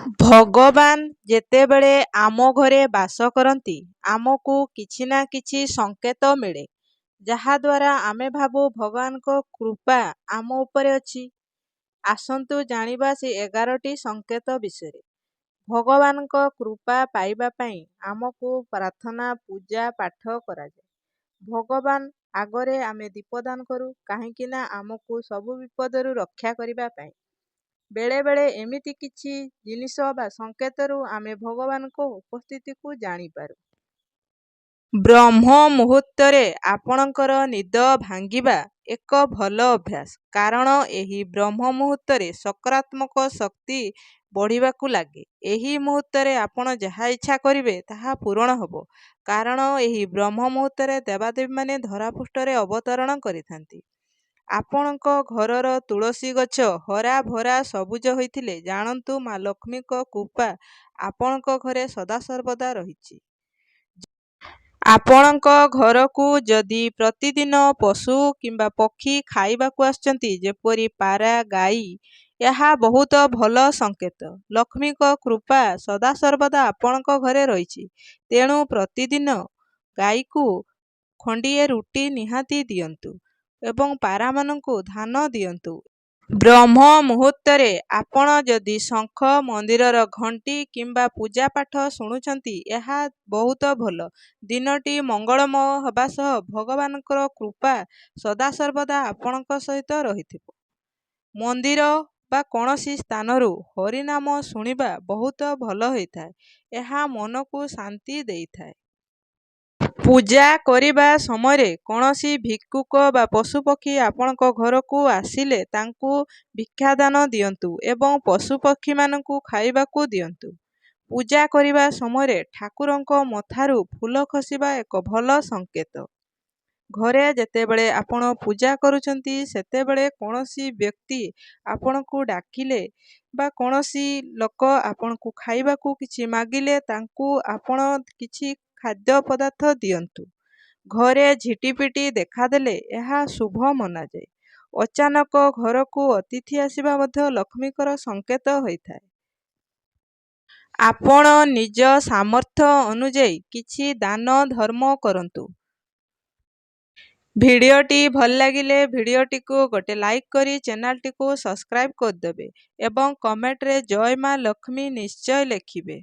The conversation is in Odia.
ଭଗବାନ ଯେତେବେଳେ ଆମ ଘରେ ବାସ କରନ୍ତି, ଆମକୁ କିଛି ନା କିଛି ସଂକେତ ମିଳେ, ଯାହାଦ୍ୱାରା ଆମେ ଭାବୁ ଭଗବାନଙ୍କ କୃପା ଆମ ଉପରେ ଅଛି। ଆସନ୍ତୁ ଜାଣିବା ସେ 11ଟି ସଂକେତ ବିଷୟରେ। ଭଗବାନଙ୍କ କୃପା ପାଇବା ପାଇଁ ଆମକୁ ପ୍ରାର୍ଥନା, ପୂଜା, ପାଠ କରାଯାଏ। ଭଗବାନ ଆଗରେ ଆମେ ଦୀପଦାନ କରୁ, କାହିଁକି ନା ଆମକୁ ସବୁ ବିପଦରୁ ରକ୍ଷା କରିବା ପାଇଁ। ବେଳେବେଳେ ଏମିତି କିଛି ଜିନିଷ ବା ସଂକେତରୁ ଆମେ ଭଗବାନଙ୍କ ଉପସ୍ଥିତିକୁ ଜାଣିପାରୁ। ବ୍ରହ୍ମ ମୁହୂର୍ତ୍ତରେ ଆପଣଙ୍କର ନିଦ ଭାଙ୍ଗିବା ଏକ ଭଲ ଅଭ୍ୟାସ, କାରଣ ଏହି ବ୍ରହ୍ମ ମୁହୂର୍ତ୍ତରେ ସକାରାତ୍ମକ ଶକ୍ତି ବଢ଼ିବାକୁ ଲାଗେ। ଏହି ମୁହୂର୍ତ୍ତରେ ଆପଣ ଯାହା ଇଚ୍ଛା କରିବେ ତାହା ପୂରଣ ହେବ, କାରଣ ଏହି ବ୍ରହ୍ମ ମୁହୂର୍ତ୍ତରେ ଦେବାଦେବୀମାନେ ଧରାପୃଷ୍ଠରେ ଅବତରଣ କରିଥାନ୍ତି। ଆପଣଙ୍କ ଘରର ତୁଳସୀ ଗଛ ହରା ଭରା ସବୁଜ ହୋଇଥିଲେ ଜାଣନ୍ତୁ ମା ଲକ୍ଷ୍ମୀଙ୍କ କୃପା ଆପଣଙ୍କ ଘରେ ସଦାସର୍ବଦା ରହିଛି। ଆପଣଙ୍କ ଘରକୁ ଯଦି ପ୍ରତିଦିନ ପଶୁ କିମ୍ବା ପକ୍ଷୀ ଖାଇବାକୁ ଆସୁଛନ୍ତି, ଯେପରି ପାରା, ଗାଈ, ଏହା ବହୁତ ଭଲ ସଂକେତ। ଲକ୍ଷ୍ମୀଙ୍କ କୃପା ସଦାସର୍ବଦା ଆପଣଙ୍କ ଘରେ ରହିଛି। ତେଣୁ ପ୍ରତିଦିନ ଗାଈକୁ ଖଣ୍ଡିଏ ରୁଟି ନିହାତି ଦିଅନ୍ତୁ ଏବଂ ପାରାମାନଙ୍କୁ ଧାନ ଦିଅନ୍ତୁ। ବ୍ରହ୍ମ ମୁହୂର୍ତ୍ତରେ ଆପଣ ଯଦି ଶଙ୍ଖ, ମନ୍ଦିରର ଘଣ୍ଟି କିମ୍ବା ପୂଜାପାଠ ଶୁଣୁଛନ୍ତି, ଏହା ବହୁତ ଭଲ। ଦିନଟି ମଙ୍ଗଳମୟ ହେବା ସହ ଭଗବାନଙ୍କର କୃପା ସଦାସର୍ବଦା ଆପଣଙ୍କ ସହିତ ରହିଥିବ। ମନ୍ଦିର ବା କୌଣସି ସ୍ଥାନରୁ ହରିନାମ ଶୁଣିବା ବହୁତ ଭଲ ହୋଇଥାଏ। ଏହା ମନକୁ ଶାନ୍ତି ଦେଇଥାଏ। ପୂଜା କରିବା ସମୟରେ କୌଣସି ଭିକ୍ଷୁକ ବା ପଶୁପକ୍ଷୀ ଆପଣଙ୍କ ଘରକୁ ଆସିଲେ ତାଙ୍କୁ ଭିକ୍ଷାଦାନ ଦିଅନ୍ତୁ ଏବଂ ପଶୁପକ୍ଷୀମାନଙ୍କୁ ଖାଇବାକୁ ଦିଅନ୍ତୁ। ପୂଜା କରିବା ସମୟରେ ଠାକୁରଙ୍କ ମଥାରୁ ଫୁଲ ଖସିବା ଏକ ଭଲ ସଂକେତ। ଘରେ ଯେତେବେଳେ ଆପଣ ପୂଜା କରୁଛନ୍ତି, ସେତେବେଳେ କୌଣସି ବ୍ୟକ୍ତି ଆପଣଙ୍କୁ ଡାକିଲେ ବା କୌଣସି ଲୋକ ଆପଣଙ୍କୁ ଖାଇବାକୁ କିଛି ମାଗିଲେ ତାଙ୍କୁ ଆପଣ କିଛି ଖାଦ୍ୟ ପଦାର୍ଥ ଦିଅନ୍ତୁ। ଘରେ ଝିଟିପିଟି ଦେଖାଦେଲେ ଏହା ଶୁଭ ମନାଯାଏ। ଅଚାନକ ଘରକୁ ଅତିଥି ଆସିବା ମଧ୍ୟ ଲକ୍ଷ୍ମୀଙ୍କର ସଂକେତ ହୋଇଥାଏ। ଆପଣ ନିଜ ସାମର୍ଥ୍ୟ ଅନୁଯାୟୀ କିଛି ଦାନ ଧର୍ମ କରନ୍ତୁ। ଭିଡ଼ିଓଟି ଭଲ ଲାଗିଲେ ଭିଡ଼ିଓଟିକୁ ଗୋଟେ ଲାଇକ୍ କରି ଚ୍ୟାନେଲଟିକୁ ସବସ୍କ୍ରାଇବ୍ କରିଦେବେ ଏବଂ କମେଣ୍ଟରେ ଜୟ ମା ଲକ୍ଷ୍ମୀ ନିଶ୍ଚୟ ଲେଖିବେ।